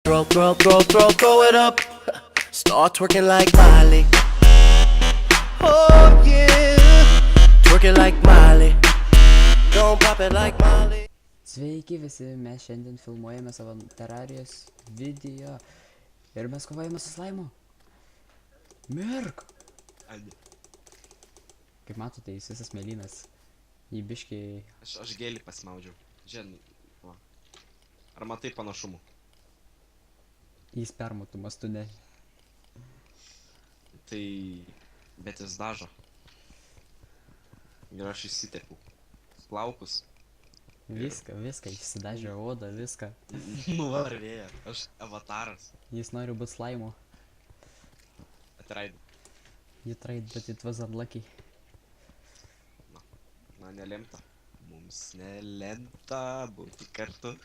Throw it up. Start twerking like Miley. Oh yeah. Twerking like Miley. Don't pop it like Miley. Sveiki visi, mes šiandien filmuojame savo Terrarijos video ir mes kovojame su slaimu. Mirk! Kaip matote, jis visas mėlynas. Jį biškiai... Aš gėlį pasmaudžiau. Žiūrėk, va. Ar matai panašumų? Jis permatomas, tu ne. Tai... Bet jis dažo. Ir aš įsitepiau. Plaukus. Viską, išsidažė odą, viską. Nuvarvėja. Aš avataras. Jis nori būt slaimu. Atraidau. You tried, but it was unlucky. Na, nelemta. Mums nelemta būti kartu.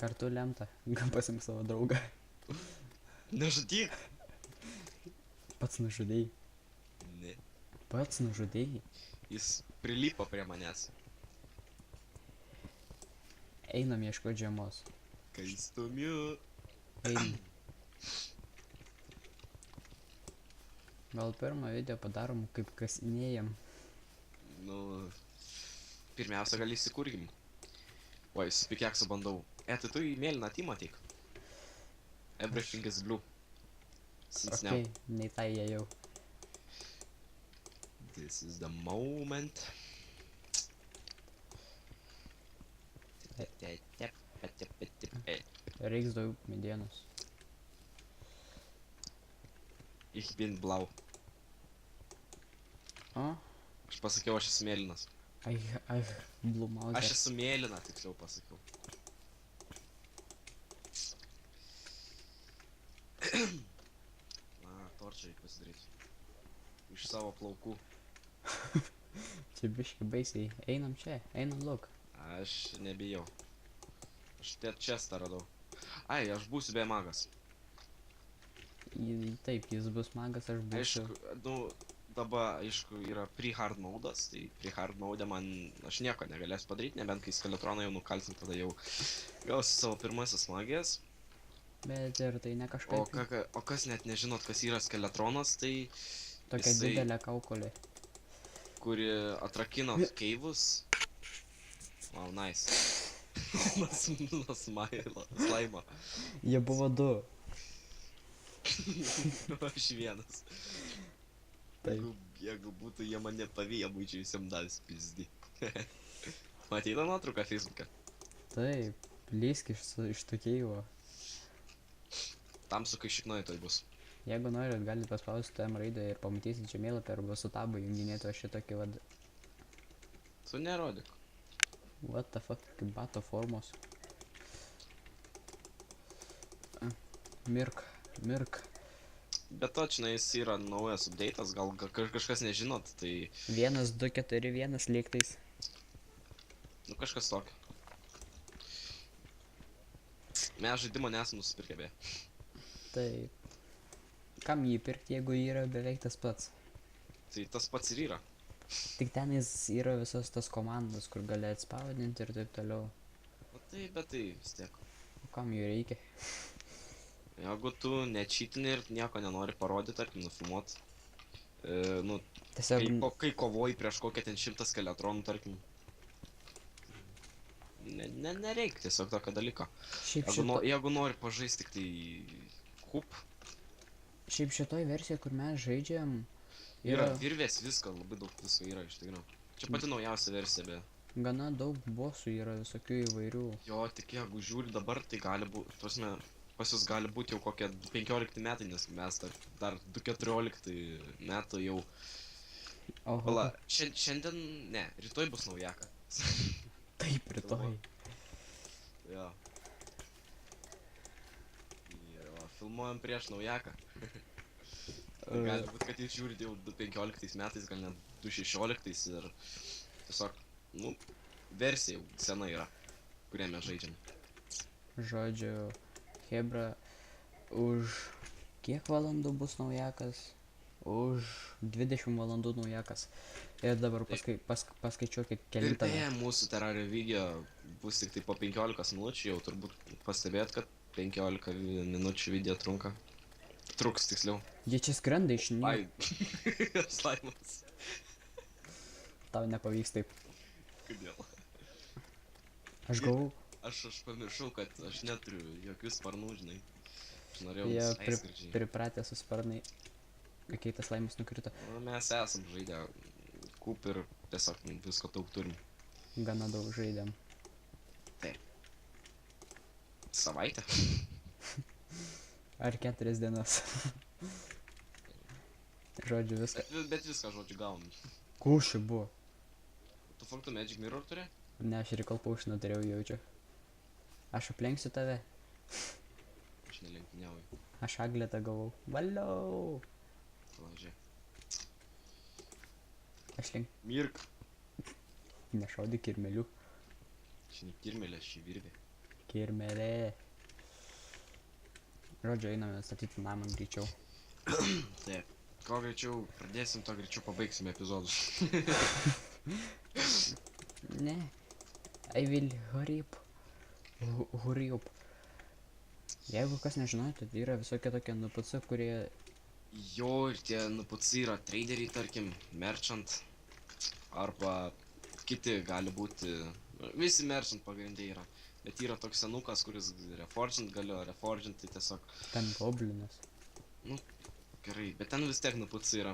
Kartu lemta. Gal pasimk savo draugą. Nežudyk. Pats nužudėjai. Ne. Pats nužudėjai. Jis prilipo prie manęs. Einam ieškoti žiemos. Kai stumiu. Einam. Gal pirmą video padarom kaip kasinėjam. Nu... Pirmiausia, gal įsikurkim. Oi, su pikeksu bandau. Tai tu į mėlyną timą tik. Everything is blue. Since now. Ok, nei tai ėjau. This is the moment. Reiks daug medienos. Ich bin blau. O? Aš pasakiau, aš esu mėlynas. Blue Mauser. Aš esu mėlyna, tiksliau pasakiau. Na, torčią reikia pasidaryti. Iš savo plaukų. Čia biški baisiai. Einam čia, einam lauk. Aš nebijau. Aš čestą radau. Ai, aš būsiu be magas. Taip, jis bus magas, aš būsiu. Aišku, nu, dabar, aišku, yra pre-hard modas, tai pre-hard mode man, aš nieko negalėsiu padaryti, nebent kai skeletroną jau nukalsim, tada jau gausiu savo pirmasis magijas. Bet ir tai ne kažkaip. O kas net nežinot, kas yra skeletronas, tai... Tokia didelė kaukolė. Kuri atrakino keivus. Wow, nice. Nuo slaimo. Jie buvo du. Aš vienas. Taip. Jeigu būtų jie mane pavyję, būčiau visiem davęs pizdį. Matei tą nuotrauką Facebook'e? Taip, lysk iš to keivo. Tamsu, kai šiknoji toj bus. Jeigu norit, galit paspausti TM raidę ir pamatysit žemėlapį arba su tabu junginėti aš šitokį vad... Tu nerodyk. What the fuck, kaip bato formos. Mirk. Bet to, činais, yra naujas update'as, gal kažkas nežinot, tai... 1.2.4.1 lygtais. Nu, kažkas tokio. Mes žaidimo nesam nusipirkę beje. Taip. Kam jį pirkti, jeigu yra beveik tas pats? Tai tas pats ir yra. Tik tenais yra visos tas komandos, kur gali atspausdinti ir taip toliau. O tai, bet tai vis tiek. O kam jų reikia? Jeigu tu nečytini ir nieko nenori parodyti, tarkim, nufilmuot. Nu, Tiesiog... kai kovoji prieš kokią ten 100 skeletronų, tarkim. Nereik tiesiog tokio dalyko. Jeigu nori pažaisti tik tai hup. Šiaip šitoj versijoje, kur mes žaidžiam... Yra virvės visko, labai daug visko yra iš tikrųjų. Čia pati naujausia versija, be. Gana daug bossų yra visokių įvairių. Jo, tik jeigu žiūri dabar, tai gali būti, prasme, pas jūs gali būti jau kokie 15 metai, nes mes dar 2.14 metų jau... Vala, šiandien, ne, rytoj bus naujaka. Taip, rytoj. Jo. Filmuojam prieš naujaką. Gali būt, kad jūs žiūrite jau 2015 metais, gal net 2016 ir tiesiog, nu, versija jau sena yra, kurią mes žaidžiam. Žodžiu, Hebra, už kiek valandų bus naujakas? Už 20 valandų naujakas. Ir dabar paskaičiuokit kelintą. Ir beje, mūsų Terrario video bus tik tai po 15 minučių, jau turbūt pastebėt, kad 15 minučių video trunka. Truks tiksliau. Jie čia skrenda iš nieko. Ai, slaimas. Tau nepavyks taip. Kodėl? Aš gavau. Aš pamiršau, kad aš neturiu jokių sparnų, žinai. Aš norėjau Jie nusileist. pripratę su sparnai. Kai tas laimas nukrito. Nu, mes esam žaidę kup ir tiesiog visko daug turim. Gana daug žaidėm. Savaitę. Ar 4 dienas. Žodžiu viską. Bet viską, žodžiu, gavom. Kuši buvo. Tu faktų Magic Mirror turi? Ne, aš Recall Potion turėjau jaučiu. Aš aplenksiu tave. Aš nelenktyniauju. Aš agletą gavau. Valiau. Klažiai. Aš link. Mirk. Nešaudyk kirmelių. Čia ne kirmelė, šį virbė. Kirmelė. Žodžiu, einame statyti namą greičiau. Taip. Kuo greičiau pradėsim, to greičiau pabaigsim epizodus. Ne. I will hurry up. Hurry up. Jeigu kas nežinote, tai yra visokie tokie NPC, kurie... Jo, ir tie NPC yra traderiai, tarkim, merchant. Arba kiti gali būti... Visi merchant pagrindai yra. Bet yra toks senukas, kuris reforgent galėjo, reforgent tai tiesiog... Ten goblinas. Gerai, bet ten vis tiek NPC yra.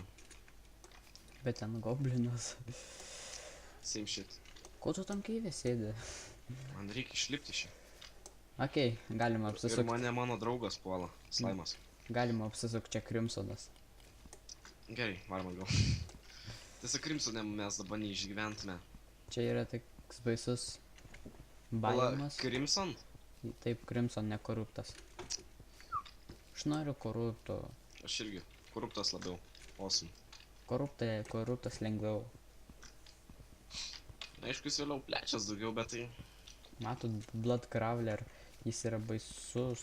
Bet ten goblinas. Same shit. Ko tu tam keivė sėdi? Man reikia išlipti iš čia. Okei, galima Ir apsisukti. mano draugas puola. Slaimas. Galima apsisukti čia Crimsonas. Gerai, varom atgal. Tiesiog Crimsone mes dabar neišgyventume. Čia yra toks baisus Pala, baimas. Crimson? Taip, Crimson ne koruptas. Aš noriu korupto. Aš irgi. Koruptas labiau. Awesome. Koruptas lengviau. Aišku, jis vėliau plečias daugiau, bet tai... Matot, Blood Crawler, jis yra baisus.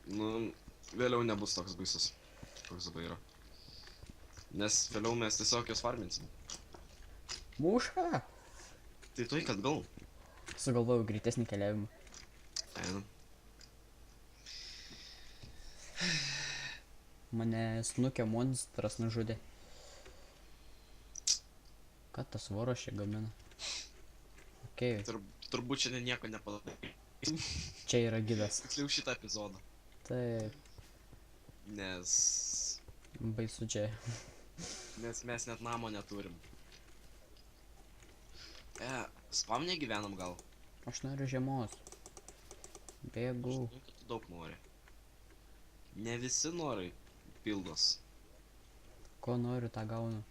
Nu, vėliau nebus toks baisus. Koks dabar yra. Nes vėliau mes tiesiog jos farminsim. Muša! Tai tu kad gal? Sugalvojau greitesnį keliavimą. Einam. Mane snukio monstras nužudė. Ką tas voras čia gamina? Okei, Turbūt šiandien nieko nepadarai. čia yra gidas. Tiksliau šitą epizodą. Taip, Nes baisu čia. mes net namo neturim. Spam negyvenam gal? Aš noriu žiemos. Bėgu. Žinau, kad tu daug nori. Ne visi norai pildos. Ko noriu, tą gaunu.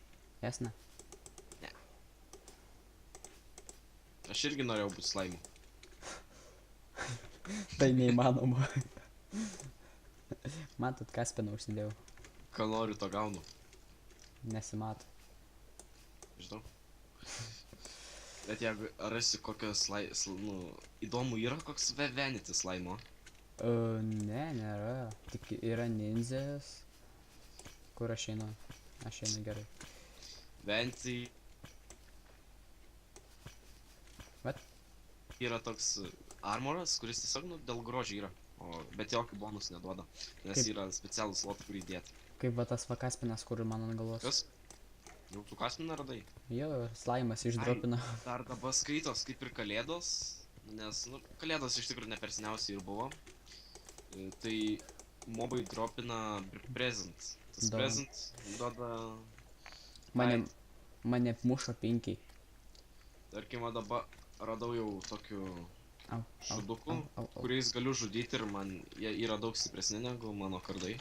Esna? Aš irgi norėjau būti slaimu. Tai neįmanoma. Matot, Kaspiną užsidėjau. Ką noriu, to gaunu. Nesimato. Žinau. Bet jeigu rasi kokios įdomu yra koks Vanity slaimo. Ne, nėra. Tik yra ninjas. Kur aš einu? Aš einu gerai. Vanity What? yra toks armoras, kuris tiesiog dėl grožio yra. Bet jokių bonusų neduoda. Nes Kaip? yra specialus slotai, kurį dėti. Kaip va tas va Kaspinas, kur man ant galvos. Kas? Jau tu Kaspiną radai? Jo, slaimas išdropino. Dar dabar skaitos kaip ir kalėdos. Nes, kalėdos iš tikrųjų ne per seniausiai ir buvo. Tai mobai dropina present. Tas Daug. present duoda... Mane mušo pinkiai. Tarkim, va dabar radau jau tokių Au, šudukų, au. kuriais galiu žudyti ir man jie yra daug stipresni negu mano kardai.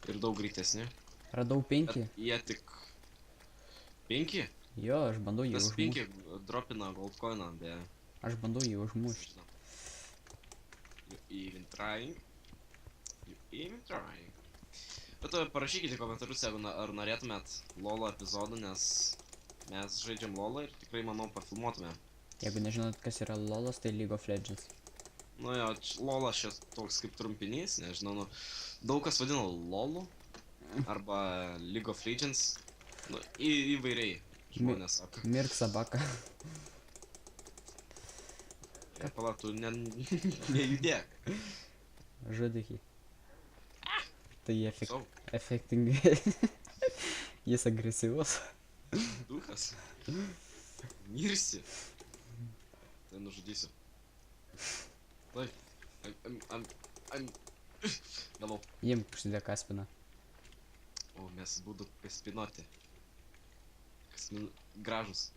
Ir daug greitesni. Radau pinkį. Bet jie tik... 5? Jo, aš bandau jį Tas užmušti. 5 dropina goldcoiną, be... Aš bandau jį užmušti. You even trying? You even trying? Bet parašykite komentarus, jeigu ar norėtumėt LOL epizodų, nes mes žaidžiam LOL ir tikrai, manau, pafilmuotume. Jeigu nežinot, kas yra LOL'as, tai League of Legends. Nu jo, LOL'as čia toks kaip trumpinys, nežinau, daug kas vadina LOL'u arba League of Legends. Įvairiai žmonės sako. Mirk sabaka. Pala, tu nejudėk. Žudik jį. Tai Sau, efektingai. Jis agresyvus. dukas. Mirsi. Tai nužudysiu. Tai. Galau. Imk užsidėk kaspiną. O, mes būdu kaspinuoti. Gražus.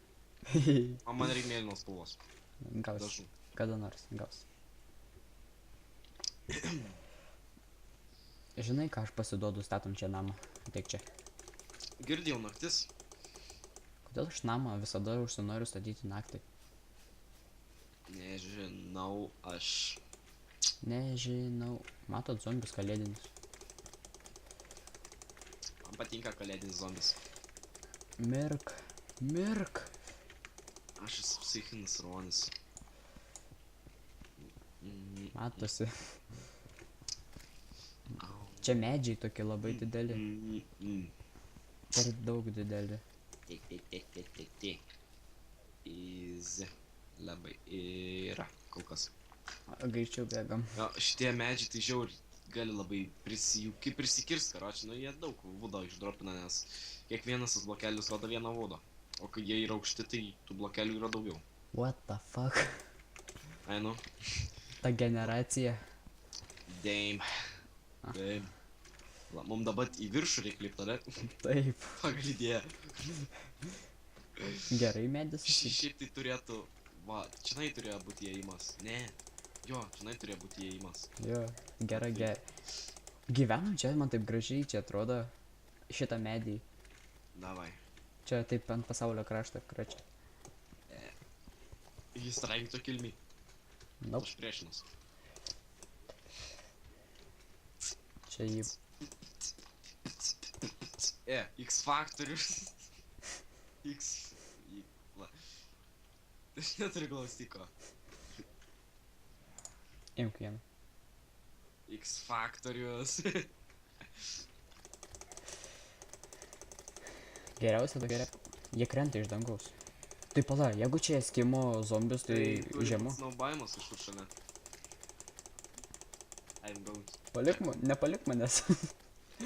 O man reikia mėlynos spalvos. Gaus. Dažų. Kada nors gaus. Žinai, ką aš pasiduodu statom čia namą? Ateik čia. Girdėjau naktis. Kodėl aš namą visada užsinoriu statyti naktį? Nežinau, aš. Nežinau. Matot zombius kalėdinius? Man patinka kalėdinis zombis. Mirk. Mirk. Aš esu psichinis ruonis. Matosi. Čia medžiai tokie labai dideli. Per daug dideli. Easy. Labai yra kol kas. Greičiau bėgam. Jo, šitie medžiai tai žiauri gali labai prisikirst, karoči, nu jie daug vudo išdropina, nes kiekvienas tas blokelis rodo vieną vudo. O kai jie yra aukšti, tai tų blokelių yra daugiau. What the fuck? Ai nu, Ta generacija. damn. Damn. La, mum dabar į viršų reikia lipti, ne? Taip. Pagal idėją. Gerai medis. Šiaip tai turėtų, va, čionai turėjo būti įėjimas. Ne. Jo, čionai turėjo būti įėjimas. Jo, gera. Gyvenam čia, man taip gražiai čia atrodo. Šitą medį. Davai. Čia taip ant pasaulio krašto, kračia. Jis rankto kilmi. Nope. Aš priešinas. Čia jį. X faktorius. La. Aš neturiu klausyko. Imk vieną. X faktorius. Geriausia tokia. Jie krenta iš dangaus. Tai pala, jeigu čia eskimo zombius, tai žemu. Snaubavimas kažkur šalia. I'm going. Nepalik manęs.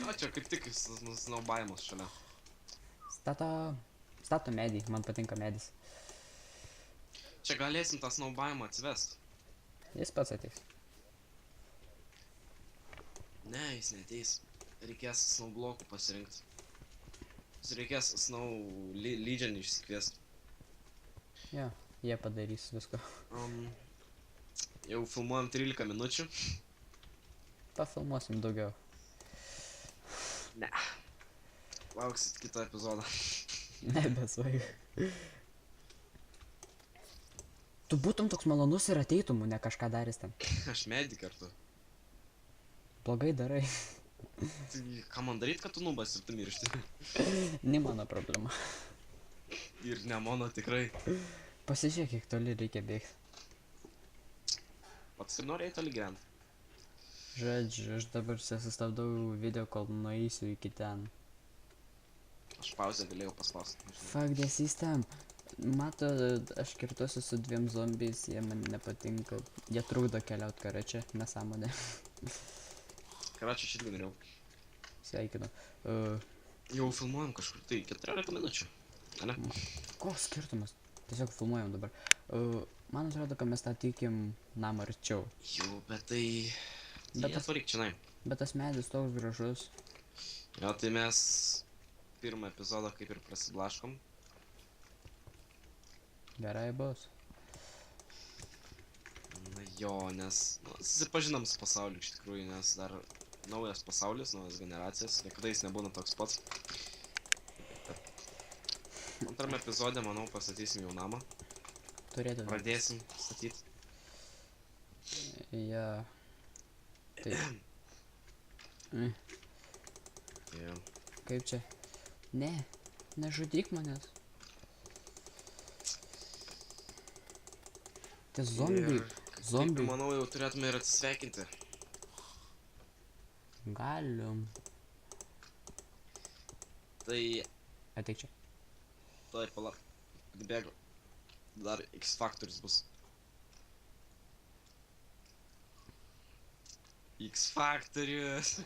O čia kaip tik snaubavimas šalia. Stato medį, man patinka medis. Čia galėsim tą snaubavimą atsivest. Jis pats ateis. Ne, jis neteis. Reikės snaublokų pasirinkti. Reikės snau lydžianį išsikviest. Jo, jie padarys visko. Jau filmuojam 13 minučių. Pafilmuosim daugiau. Ne. Lauksit kitą epizodą. Nebesvaig. Tu būtum toks malonus ir ateitum, ne kažką darys ten. Aš medį kartu. Blogai darai. Tai ką man daryt, kad tu nubas ir tu miršti? Ne mano problema. Ir ne mano tikrai. Pasižiūrėk, kiek toli reikia bėgti. Pats ir norėjai toli gyventi. Žodžiu, aš dabar sustabdau video, kol nueisiu iki ten. Aš pauzę galėjau paspausti. Fuck the system. Mato, aš kirtuosiu su 2 zombiais, jie man nepatinka. Jie trukdo keliaut karačia, nesąmonė. Karačią šitą norėjau. Sveikinu. Jau filmuojam kažkur, tai 14 minučių. Ane? Koks skirtumas? Tiesiog filmuojam dabar. Man atrodo, kad mes statykim namą arčiau. Jau, bet tai... Bet Jie atvaryk čionai. Bet tas medis toks gražus. Jo, tai mes pirmą epizodą kaip ir prasiblaškom. Gerai bus. Na jo, nes susipažinom su pasauliu iš tikrųjų, nes dar naujas pasaulis, naujas generacijas, niekada jis nebūna toks pats. Antrame epizode, manau, pastatysim jau namą. Turėtų. Pradėsim statyti. Ja. Taip. Jo. Kaip čia? Ne, nežudyk manęs. Tai zombiai. Taip, manau, jau turėtume ir atsisveikinti. Galim. Tai... Ateik čia. Tuoj pala. Atbėgu. Dar X faktorius bus. X Factorius.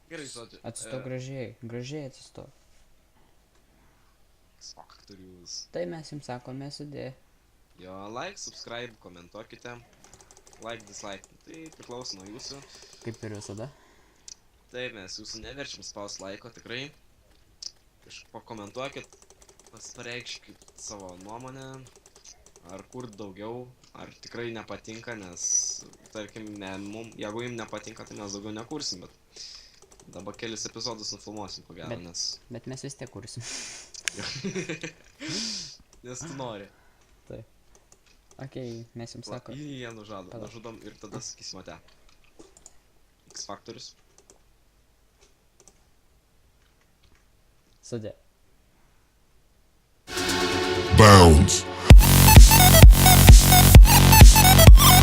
Gerai, žodžiu. Atsistok gražiai, gražiai atsistok. X Factorius. Tai mes jums sakome sudė. Jo, like, subscribe, komentuokite. Like, dislike. Tai priklauso nuo jūsų. Kaip ir visada. Taip, mes jūsų neverčiam spaus laiko, tikrai. Pakomentuokit, pareikškit savo nuomonę. Ar kurt daugiau, ar tikrai nepatinka, nes, tarkim, jeigu jums nepatinka, tai mes daugiau nekursim, bet dabar kelis epizodus nufilmuosim, ko gero, nes... Bet mes vis tiek kursim. Nes tu nori. Taip. Okei, mes jums Va, sako. jie nužudom. Palauk. Nužudom ir tada sakysim ate. X Factorius. Sudė. Bounds.